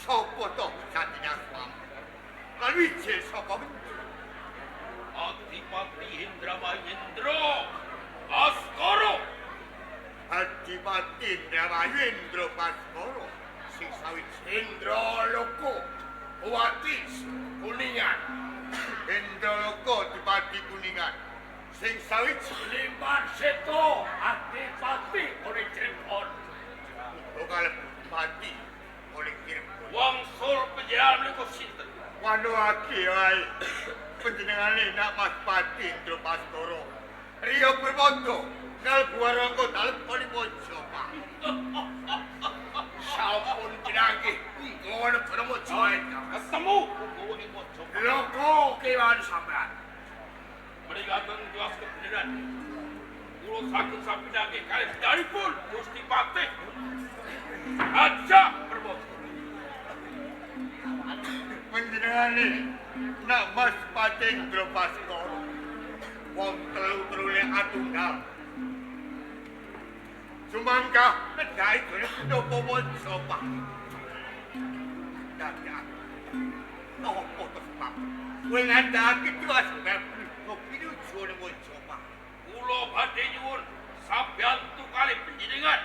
Sapa to Satya Swam? Lan wijil sapa men? Adipati Indramayendra Baskara. Adipati Indramayendra Baskara sing sawiji Indraloka Watis Kuningan. Indraloka Adipati Kuningan sing sawiji Limban Seto Adipati oleh Cirebon. Bakal mati oleh Cirebon. Wangsul penjelan niku sinten? Wanu aki wae. Panjenengane nak Mas Pati Indra Baskara. Riya Permata kalbu warangka dalem Panipojo, Pak. Sampun kinangge ngono Panipojo ketemu Panipojo. Loko kewan sampean. Menika jelas kebenaran. Kulo saged sampinake kalih daripun Gusti Patih. Aja Permata. Panjenengane nak Mas Pati Indra Baskara. Wong telu-telune atunggal. Sumangga nedai dene napa waca, Pak. Dadak. Napa to, Pak? Kowe ngandhake tuas sebab pinuju waca, Pak. Kula badhe nyuwun sabiyantu kalih panjenengan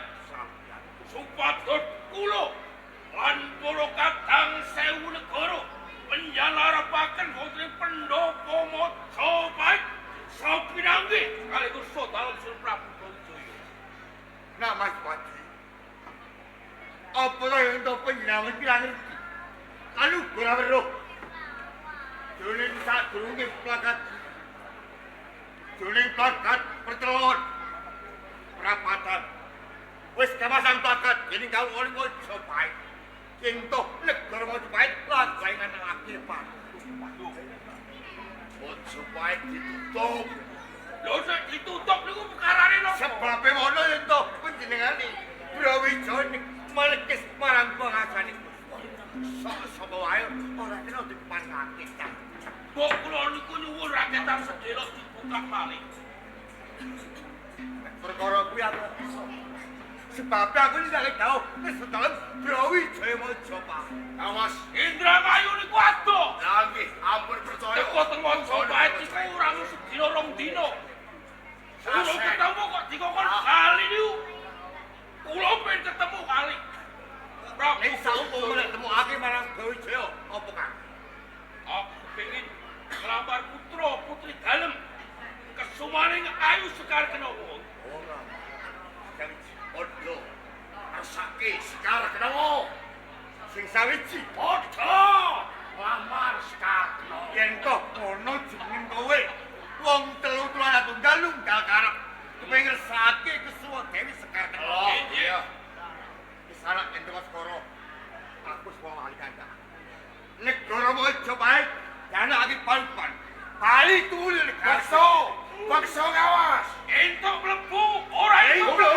supados kula lan para kadang sewu negara penjalarapaken wonten Pendhapa Majapahit sapinangge kaligus Dalem Sur Prabu Brawijaya. Nah, Mas Pati. Apa yang untuk penjenengan iki ngerti? Lalu ora weruh. Jroning sadurunge plakat. Jroning plakat pertelon. Perapatan. Wis kamasang plakat yen kau oleh Majapahit. Sing toh negara Majapahit lan saingan akhir Pak. Majapahit ditutup. Lho nek ditutup niku perkarane napa? Sebabe ngono yen toh panjenengane Brawijaya malekis marang pengasane. Sapa wae ora kena dipangake. Kok kula niku nyuwun rakyatan sedherek dibuka malih. Perkara kuwi aku iso. Sebab aku iki gak tau wis dalem Brawijaya Majapahit. Awas Indramayu niku adoh. Lah nggih, ampun percaya. Teko teng Majapahit iku ora sedina rong dina. Kulo ketemu kok dikokon kali niku. Kulo pengen ketemu kali. Bro, ning saumpama nek temokake marang Brawijaya apa Kang? Aku pengen nglamar putra putri dalem kesumaning ayu Sekar Kenowo. Ora. Kang Odlo. Rasake Sekar Kenowo. Sing sawiji Padha nglamar Sekar Kenowo. yen kok ngono jeneng kowe wong telu tulan tunggal lunggal karep kepengin ngersake kesuwa Dewi Sekar Kenowo. Iya. Wis ana Indra Baskara. Aku wong ahli kandha. Negara Majapahit danake pan-pan. Bali tulil bakso. Bakso ngawas. Entuk mlebu ora entuk.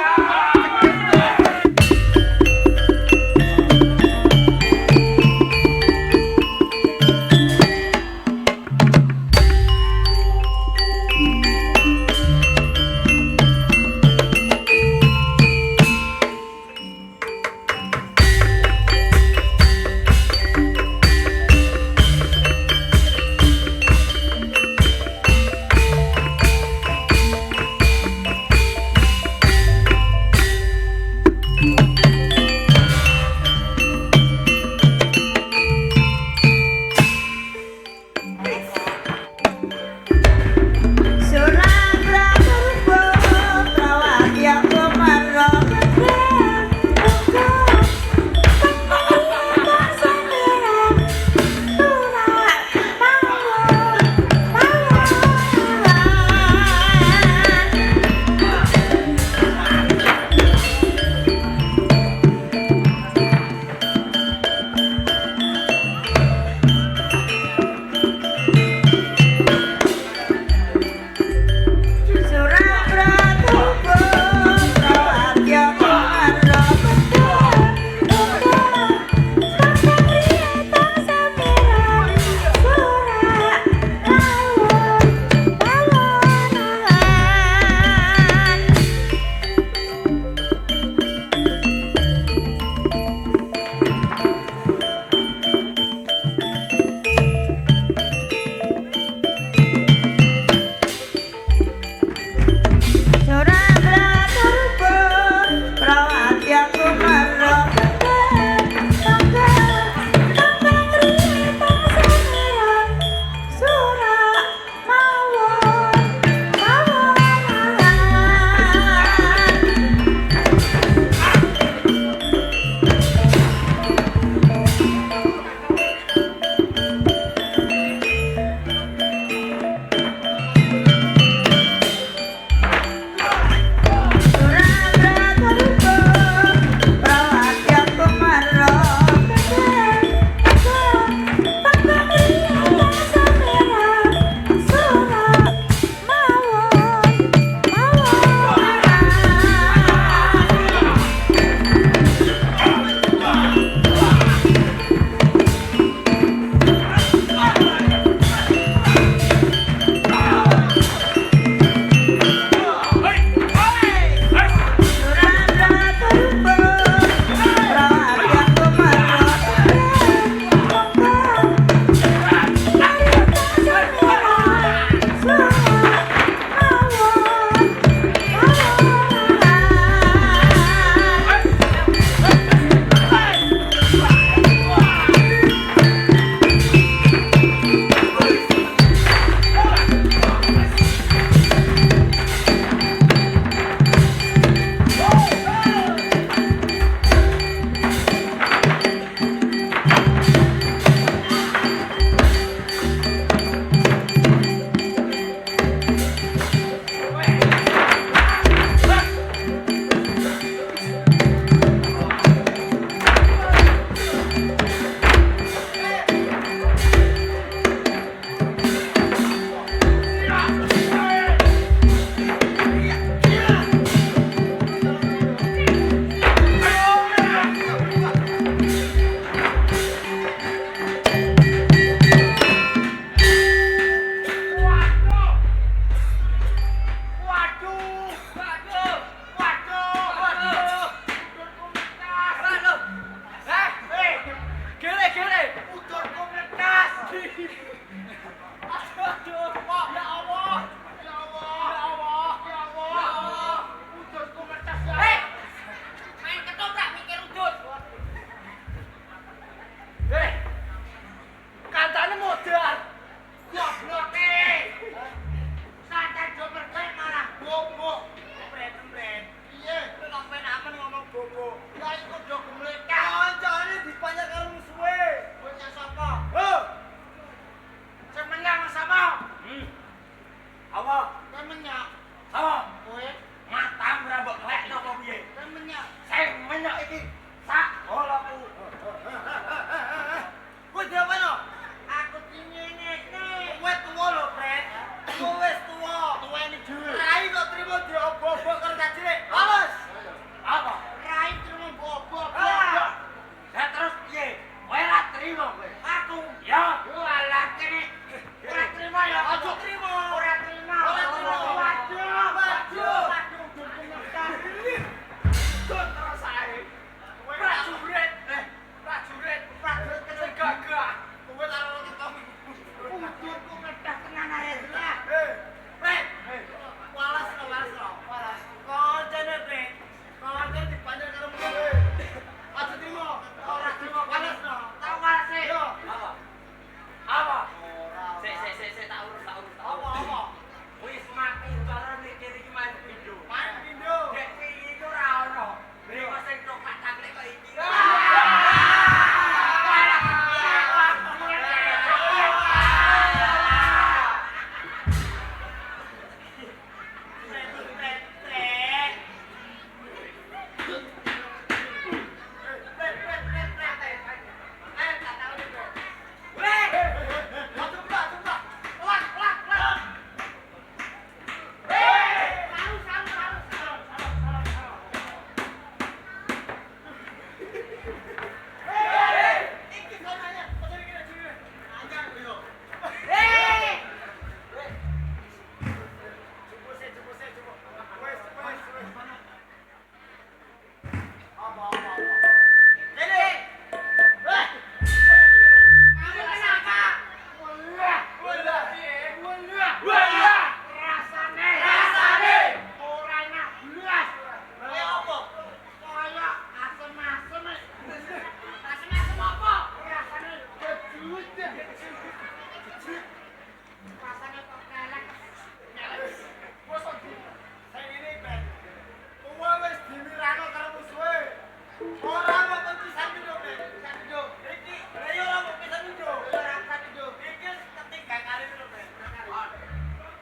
mau pisan duduk nih, pisan duduk. Iki, ayo lah mau pisan duduk. Orang pisan duduk. Iki ketiga kali duduk nih.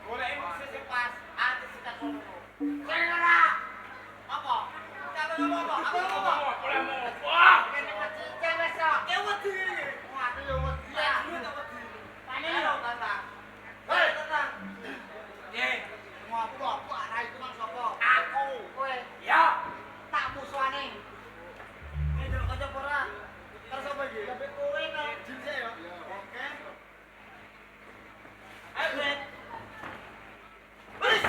Boleh emosi sing pas, ati sing tak kono. Sing ora. Apa? Apa ngomong? Apa ngomong? Boleh mau. Wah. Kene mati cewek sok. Ke wedi iki. Wah, yo wedi. Ya, dulu tak wedi. Tanya lo, Tantang. Hei, Tantang. Ngopo apa arah itu mang sapa? Aku. Kowe. Ya. Tak musuhane. Ini dulu kanca ora. Karo sapa iki? Tapi kowe nek jin sik ya. Oke. Ayo, Glenn. Wis.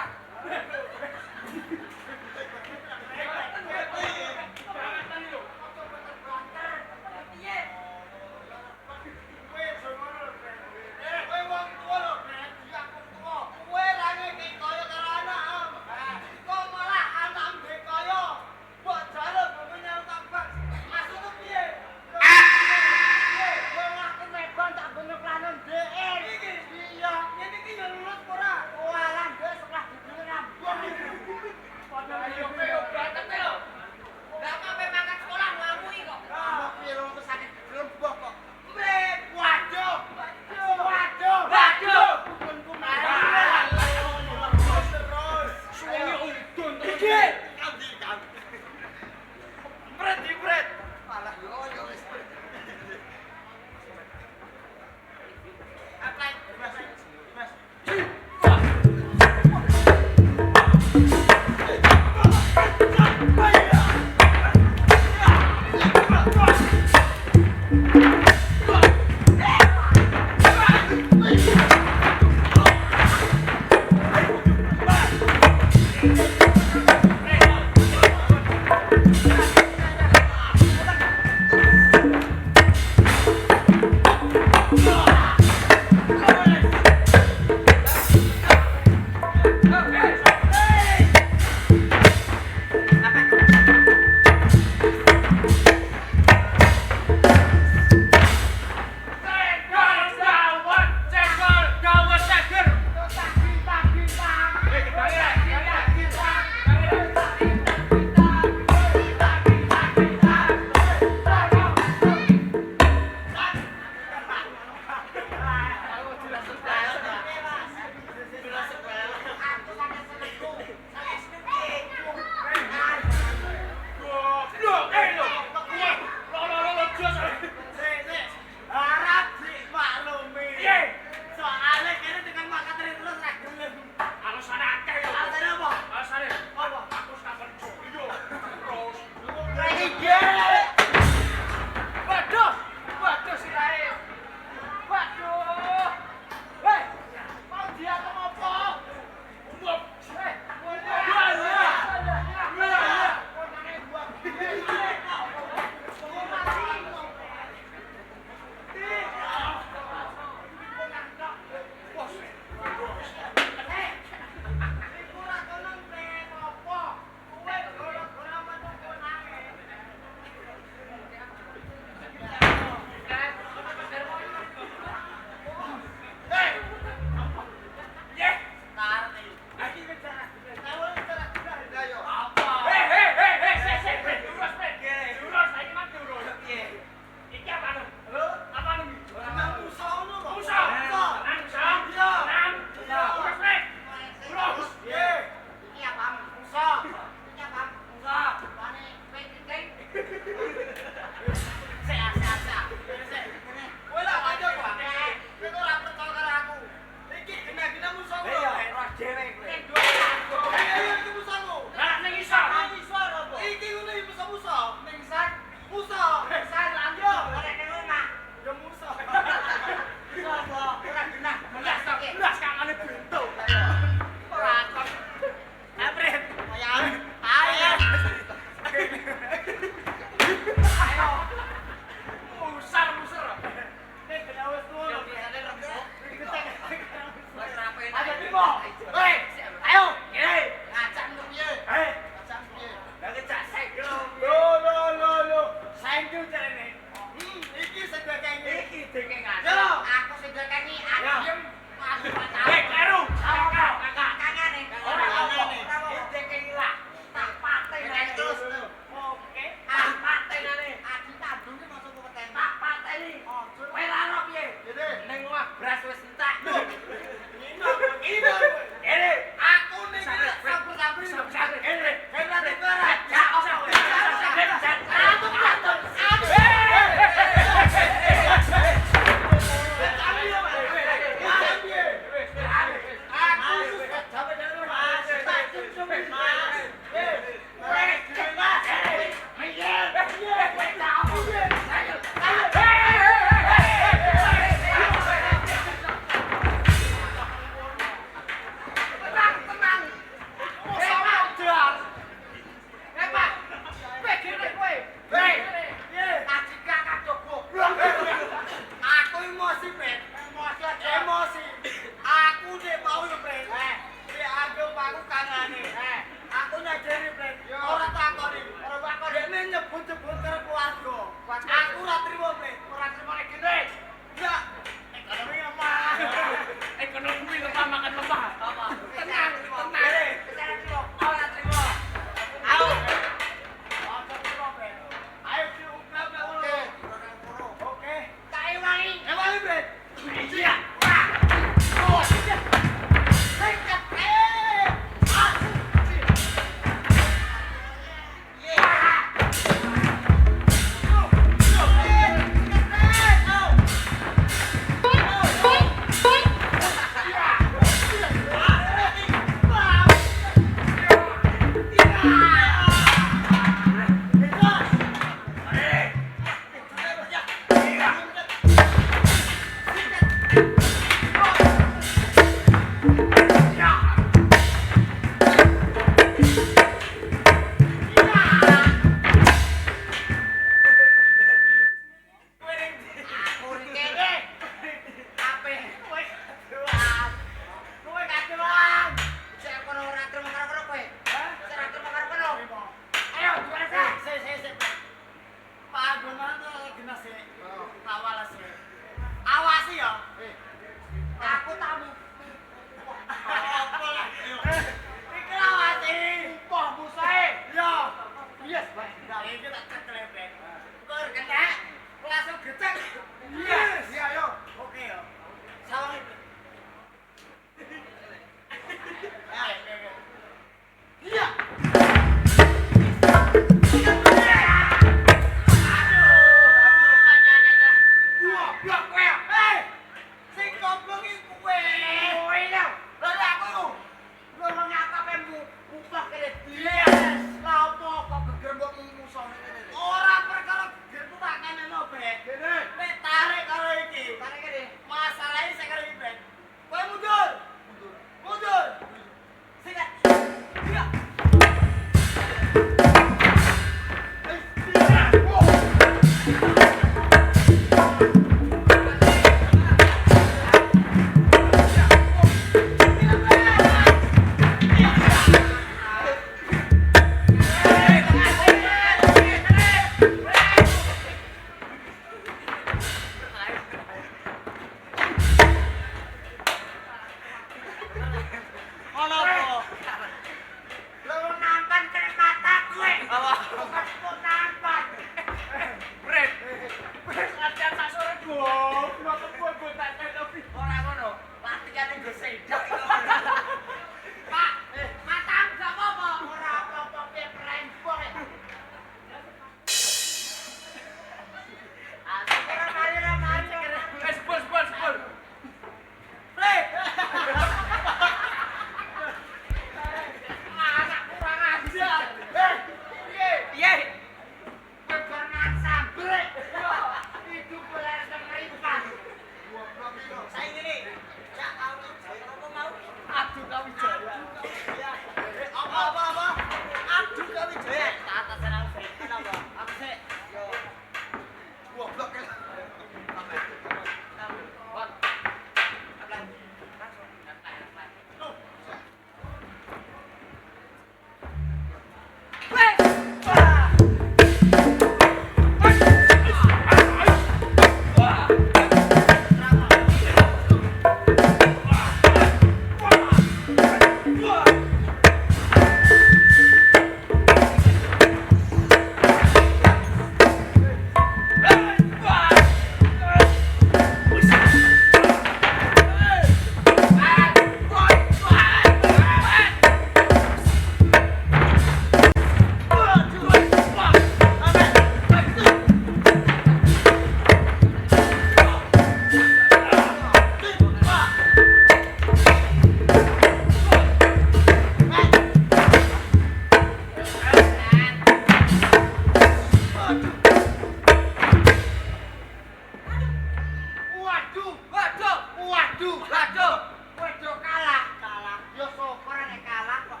Waduh, waduh, waduh, waduh. Waduh kalah, kalah. Yo syukur nek kalah kok.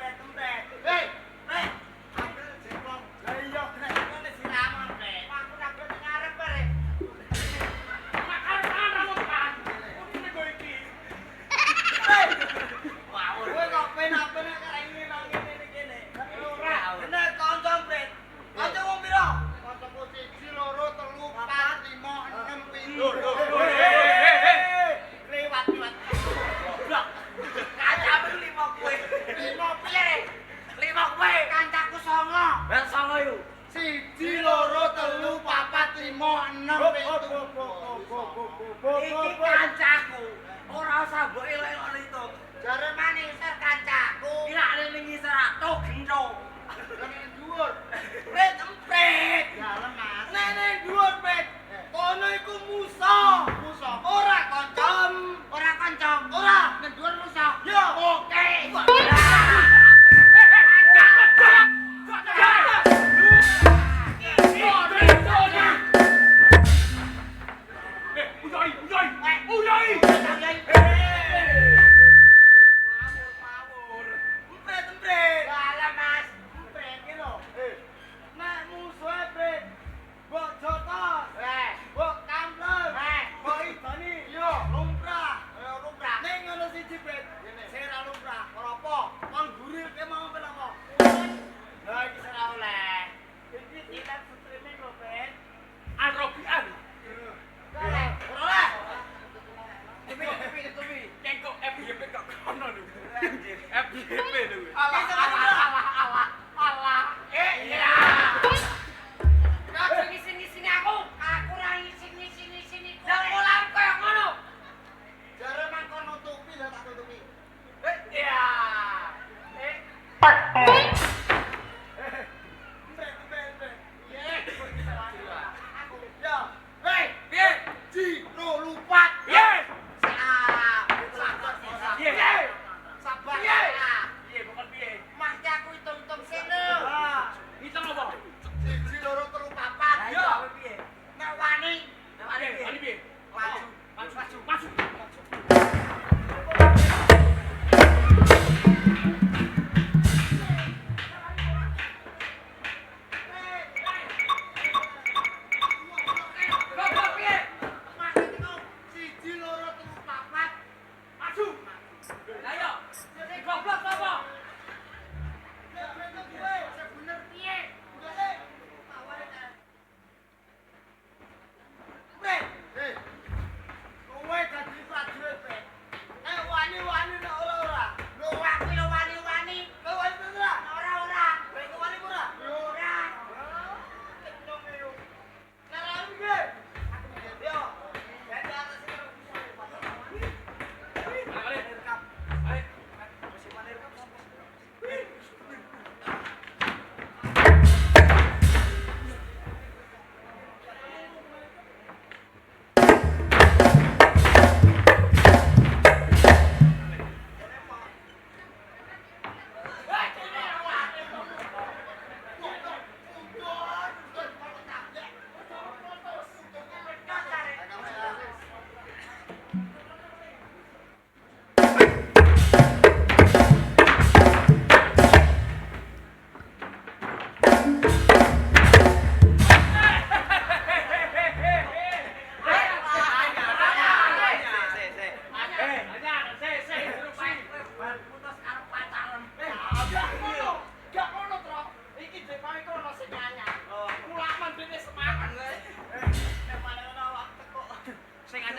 Tempret. Hei, hei. Ambil jengkol. Lah iya, kena ngene siraman, Bre. Aku nak ngarep bare. Hei. Wow, kowe kok pen-pen karek nang ngene-ngene. Ora, bener kanca, Bre. Kanca wong pira? Kancaku 1 2 3 4 5 6 7. Lewat. Blok. Kancamu 5 kowe. 5 piye? 5 kowe. Kancaku 9. Lah 9 yo. 1 2 3 4 5 6 7. Iki kancaku. Ora usah mbok elok-elok itu. Jare manisar kancaku. Ila ning ngisor tok gento. Ning dhuwur. Pret empret. Ya Mas. Ning dhuwur pret. Kono iku musuh. Musuh. Ora kancam. Ora kancam. Ora ning dhuwur musuh. Yo. Oke.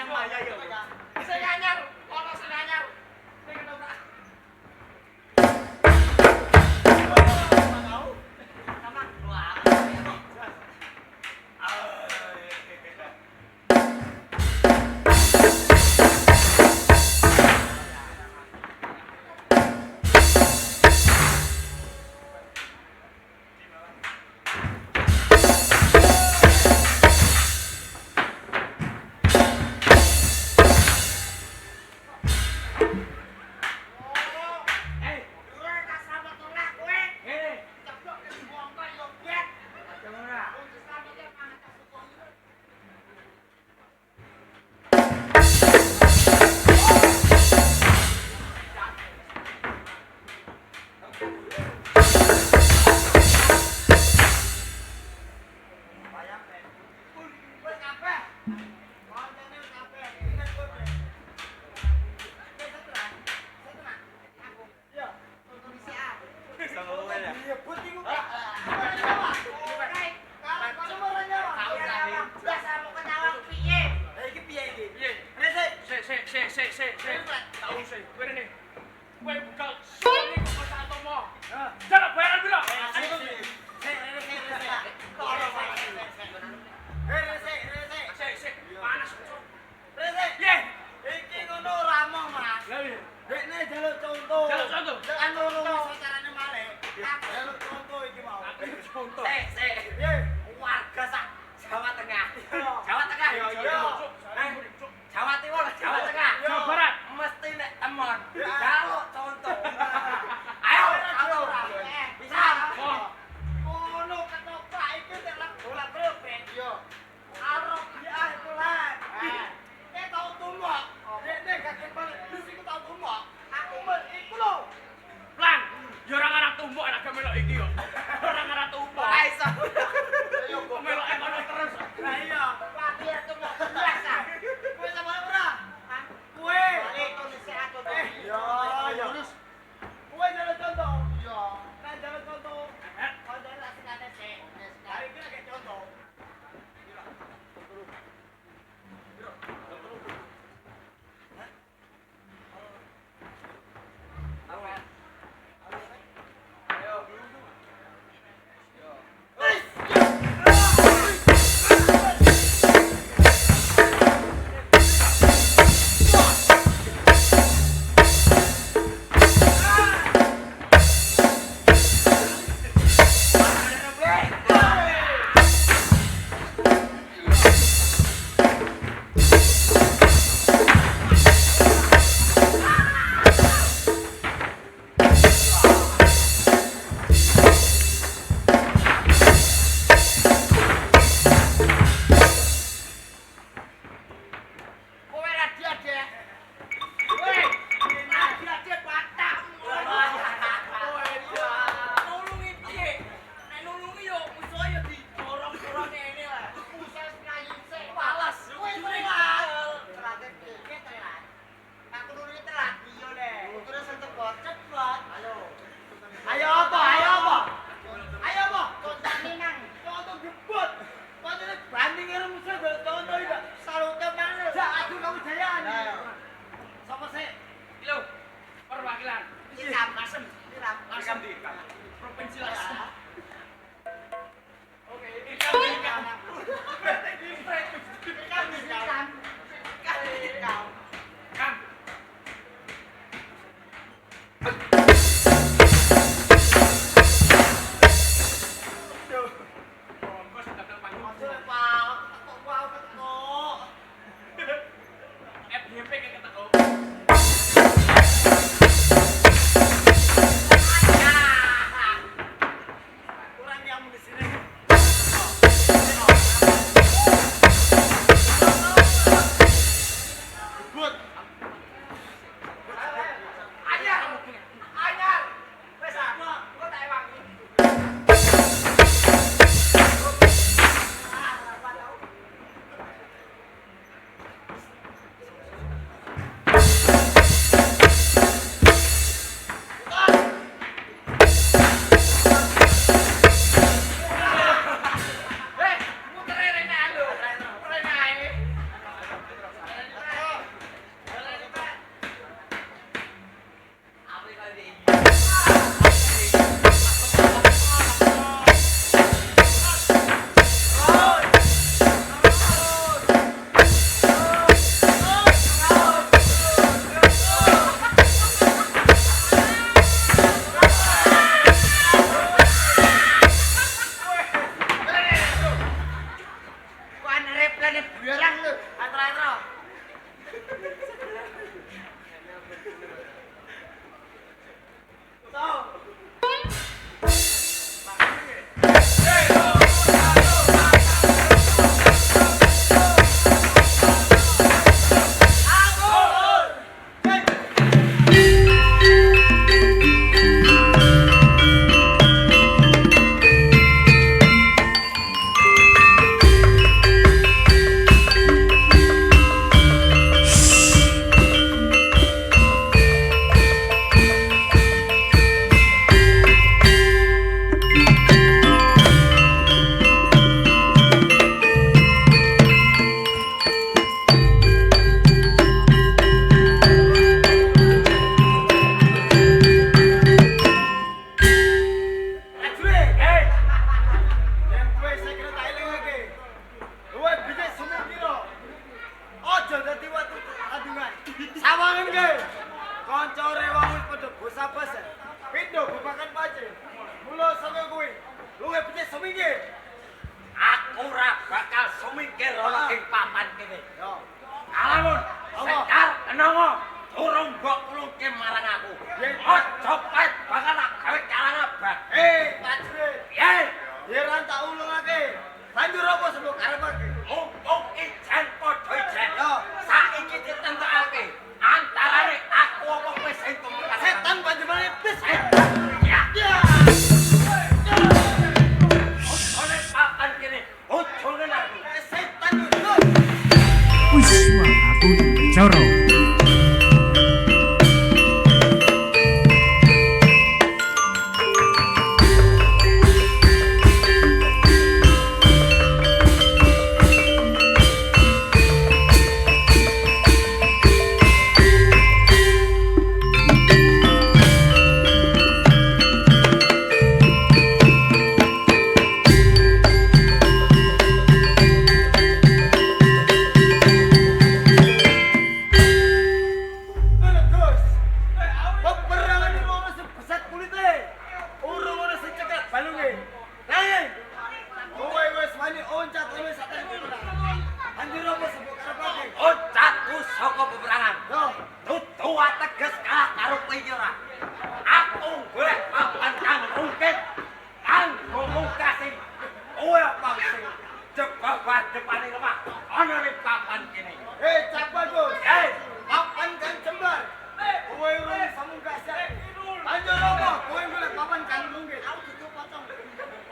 yang maya ya. Bisa nyanyar, ono sing nyanyar. Ning ketoprak. Tahu? Sama wah.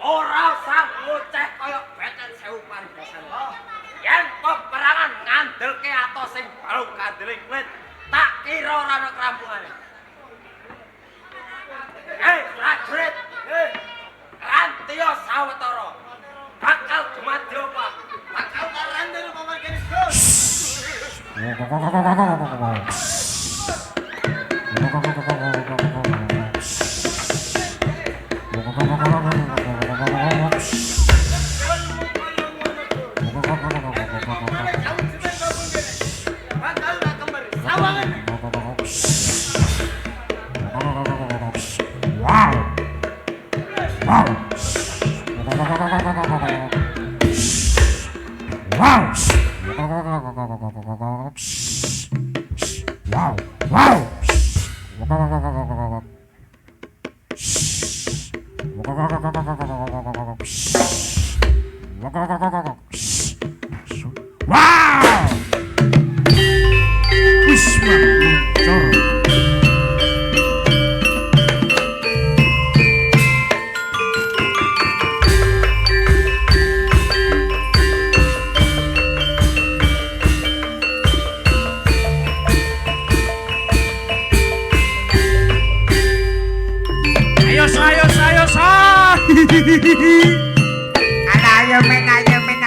ora usah ngoceh kaya beten sewu paribasan. Yen peperangan ngandelke atos sing balu kandeling kulit, tak kira ora ana krampungane. Prajurit, Rantiyo sawetara. Bakal dumadi apa? Bakal karandel paman kene, Gus.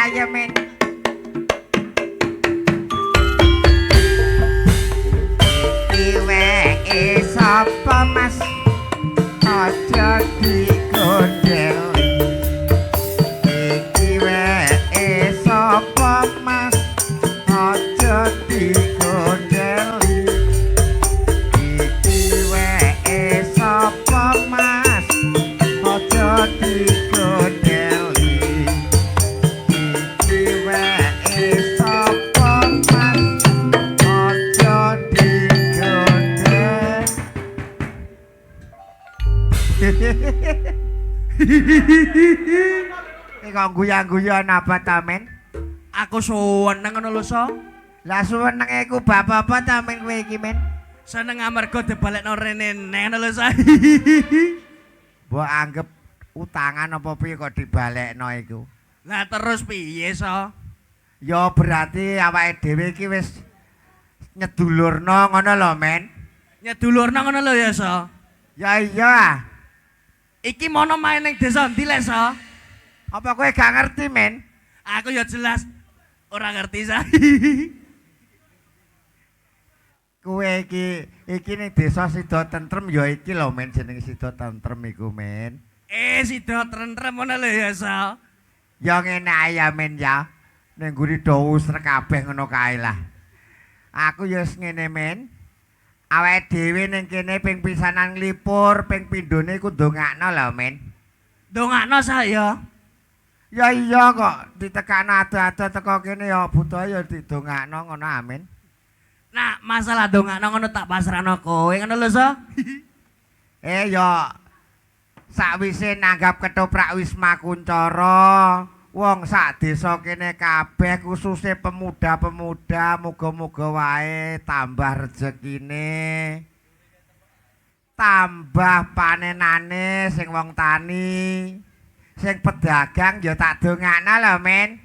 Ayo men. Iweke sapa Mas? Aja digondeli. Iki weke sapa Mas? Aja digondeli. Iki weke sapa Mas? Aja digondeli. Iki weke sapa Mas? Aja digondeli. Kok guyang-guyon apa ta men? Aku seneng ngono lho, So. Lah suweneng iku bab apa ta men kowe iki men? Seneng amarga dibalekno rene neng ngono lho, So. Mbok anggap utangan apa piye kok dibalekno iku? Lah terus piye, So? Ya berarti awake dhewe iki wis nyedulurno ngono lho men. Nyedulurna ngono lho ya, So. Ya iya. Iki mono main ning desa ndi le, So? Apa kowe gak ngerti men? Aku ya jelas ora ngerti, So. Kowe iki ning desa Sida Tentrem ya iki lho men jeneng Sida Tentrem iku men. Sida tentrem ngono lho ya, So. Ya ngene ae ya men ya. Ning nguri do usrek kabeh ngono kae lah. Aku ya wis ngene men. Awake dhewe ning kene ping pisanan nglipur, ping pindhone iku ndongakno lho men. Dongakno saya. Ya iya kok ditekakno ado-ado teko kene ya butuhe ya didongakno ngono amin. Nah, masalah dongakno ngono tak pasrahno kowe ngono lho, So. Ya sakwise nanggap ketoprak Wisma Kuncoro, wong sak desa kene kabeh khususe pemuda-pemuda muga-muga wae tambah rezekine. Tambah panenane sing wong tani, sing pedagang ya tak dongakno lho, men.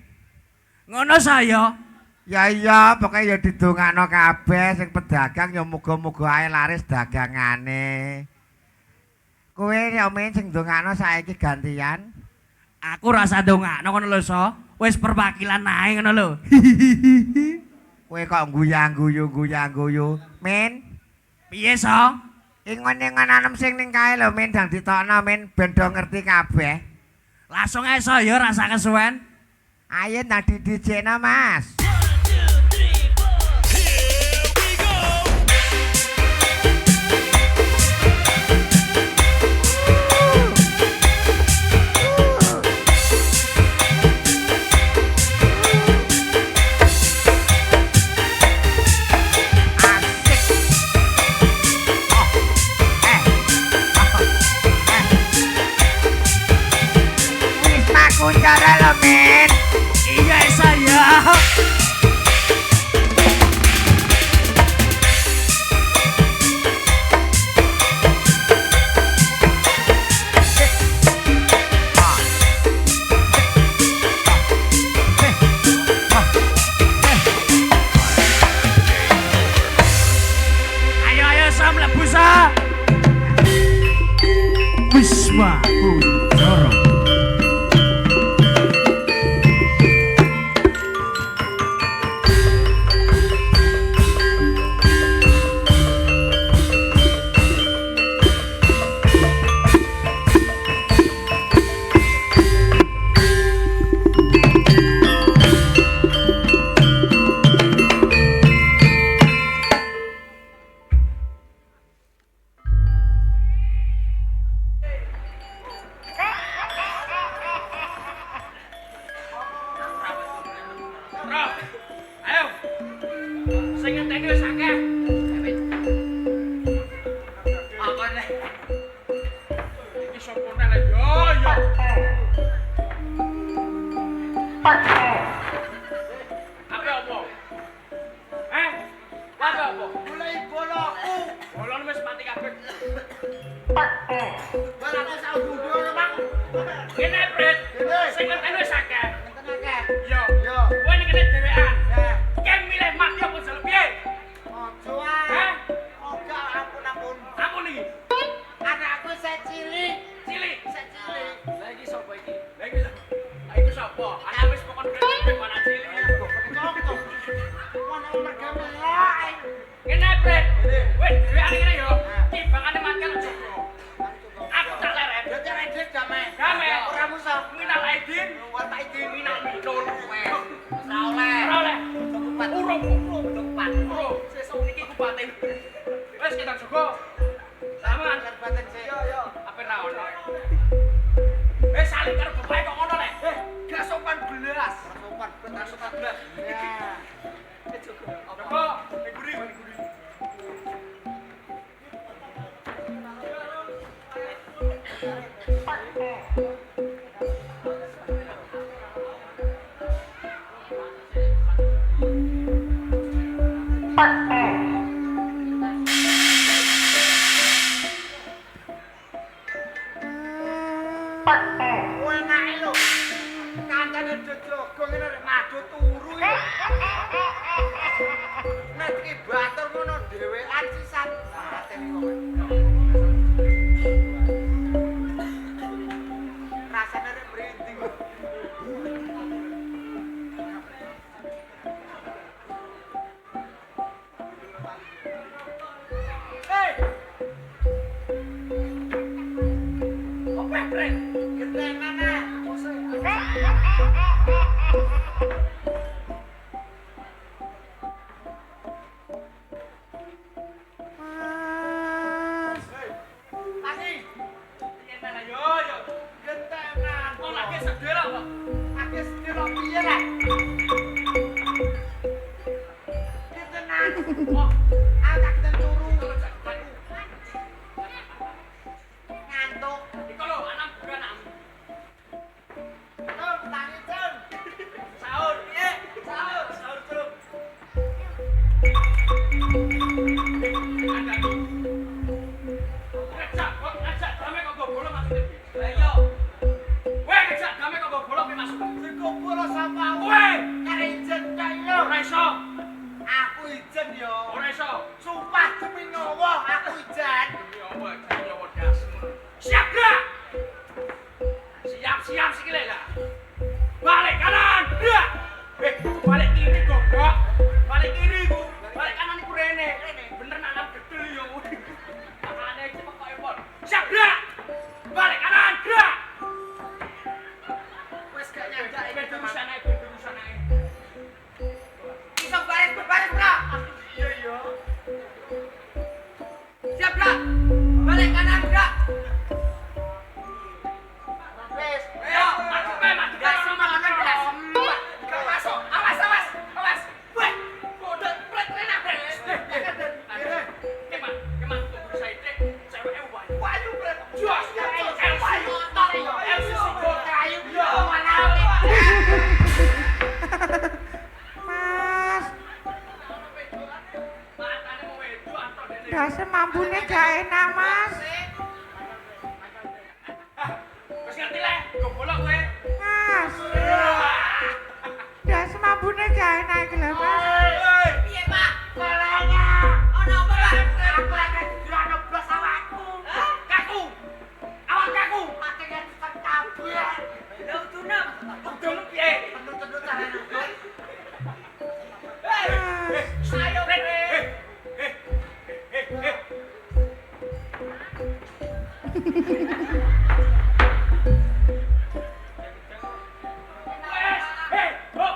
Ngono saya. Ya iya, pokoke ya didongakno kabeh sing pedagang ya muga-muga ae laris dagangane. Kowe ya men sing ndongakno saiki gantian. Aku rasa dongakno ngono lho, So. Wis perwakilan ae ngono lho. Kowe kok guyang-guyu. Men, Piye, So? ingon-ingon anem sing ning kae lho men dang ditokno men ben do ngerti kabeh. Langsung ae, So, ya rasa kesuwen. Ayo nang didijekno, Mas. Wisma Kuncoro lho men. Iya, saya. Wisma Kunchoro. Bro, ayo. Sing ngenteni wis akeh. Apa nih? Iki sopone lho. Yo. Apa apa? Apa apa? Mulai boloku. Bolon wis mati kabeh. Barang sak dudu Bang. Kene, Bret. Sing ngenteni wis akeh. Ngenten akeh. Yo. Yo. Kowe ning kene dhewean. Ya. Ken milih mati apa jare piye? Ojo ae. Ojo ampun. Ampun iki. Anakku sik cilik. Cilik. Sik cilik. Lah iki sapa iki? Lah iki lah iki sapa? Anak wis pokon gede mana cilik. Cocok. Mana merga melek. Kene, Bret. Wis dhewean kene yo. Timbangane mati karo Joko. Aku tak leret. Yo cek edit damai. Damai. Ora musa. Minal aidin, Wal paidin. minal minul. Ora oleh. Ora oleh. Kupat. Urung. Kupat. Urung. Sesuk niki kupaten. Wis kita Joko. Saman. Baten sik. Yo. Apa ra ono? Saling karo bapake kok ngono lek. Gak sopan belas. Sopan. Benar sopan belas. Ya. Joko, guri. Kowe enake lho. Kancane Jojogo ngene rek madu turu iki. Nek iki batur ngono dhewean sisan. Pateni kowe. Rasane rek merinding. Hei, Opo, Bret? ketenan ah. Lagi, Yen ana yo. ketenan. Kok lagi sedher apa? Aku sedih lo piye rek? Ketenan. Oh, Aku tak keten turu. terus jak. Ngantuk. Iku lho anak bukan. Tung, tangi tung. Sahur, piye? Sahur, Cung. Ada. Ngejak dame kok go bolong maksudnya. Lah iya. Kowe ngejak dame kok go bolong piye maksudnya? Dikumpul sapa Kowe kare ijen kae lho. ora iso. Aku ijen yo. Ora iso. Sumpah demi nyawa aku ijen. Demi apa jadi nyawa das. Siap gerak. Siap sikile lah. Balik kanan, gerak. Balik kiri goblok. Balik kiri ku. Balik kanan iku rene. Bener nak nang gedel yo. Makane cepet kok epon. Siap gerak. Balik kanan, gerak. Wis gak nyandak iki Berurusan ae, berurusan ae. Iso baris, Bro. Iya iya. Siap, Bro. Balik kanan, Bro. Wis, Ayo, Wes, hei, Bok.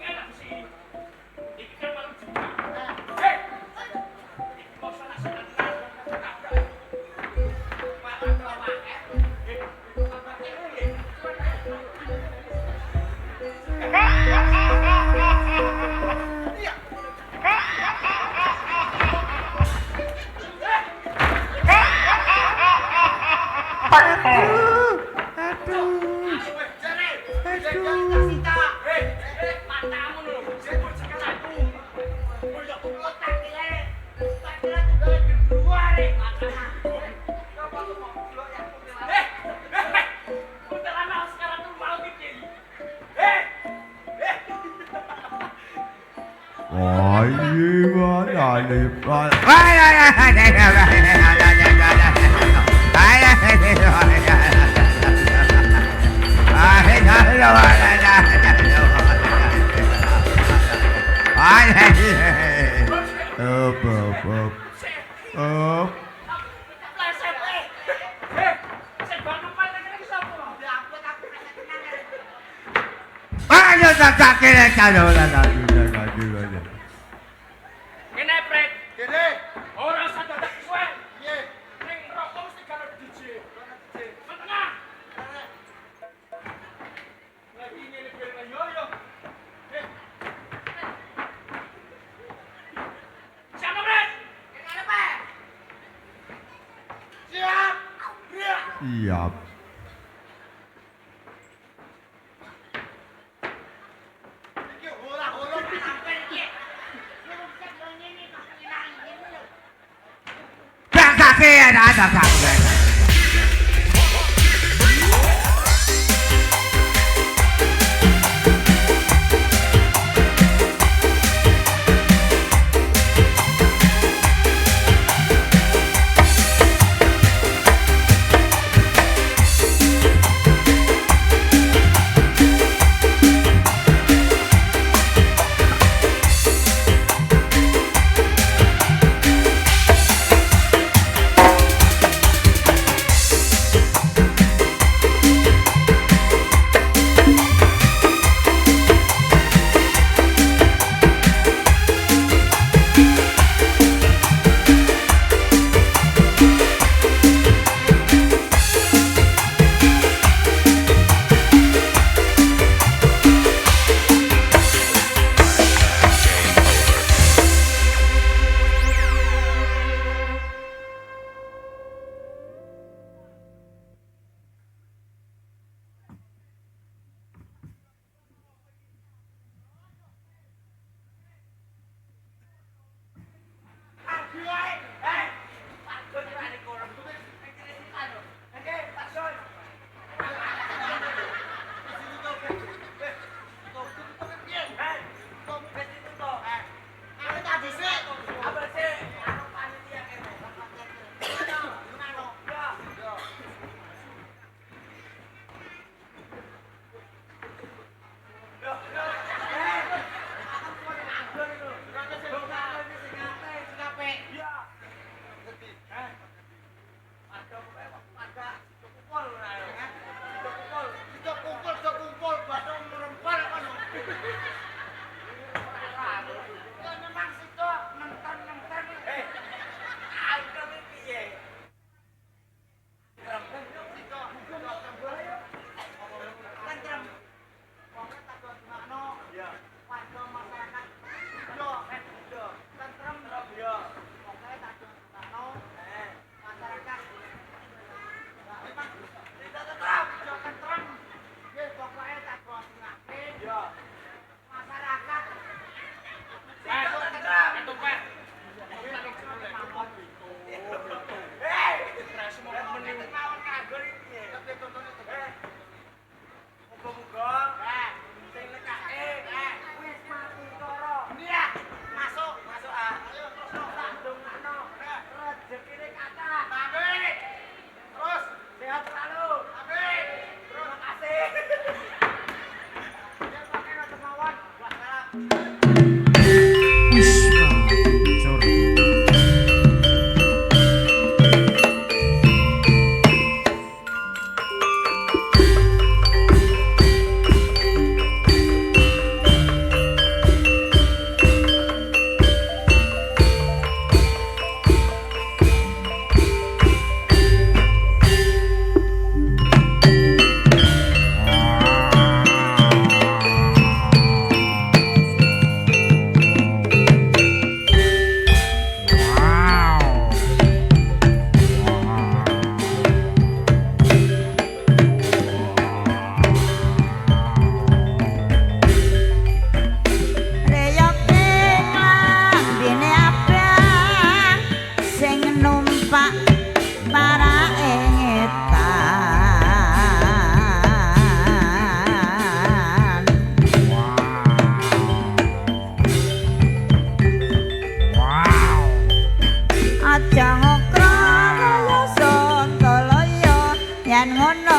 Enak sih. Iki kan malam Jumat. Hei. Iki mau salah-salah. Kene pret, Kene. ora usah dadak suwe. Piye? Ning rokok mesti karo DJ. Tengah. Lagi ngene kene yo yo. Eh. Siapa pret? Kene Pak. Siap. Iya. Iki ora-ora Sampai iki. Ini bisa ngene kok hilang ini lho. Kakek ada kakek. yen ngono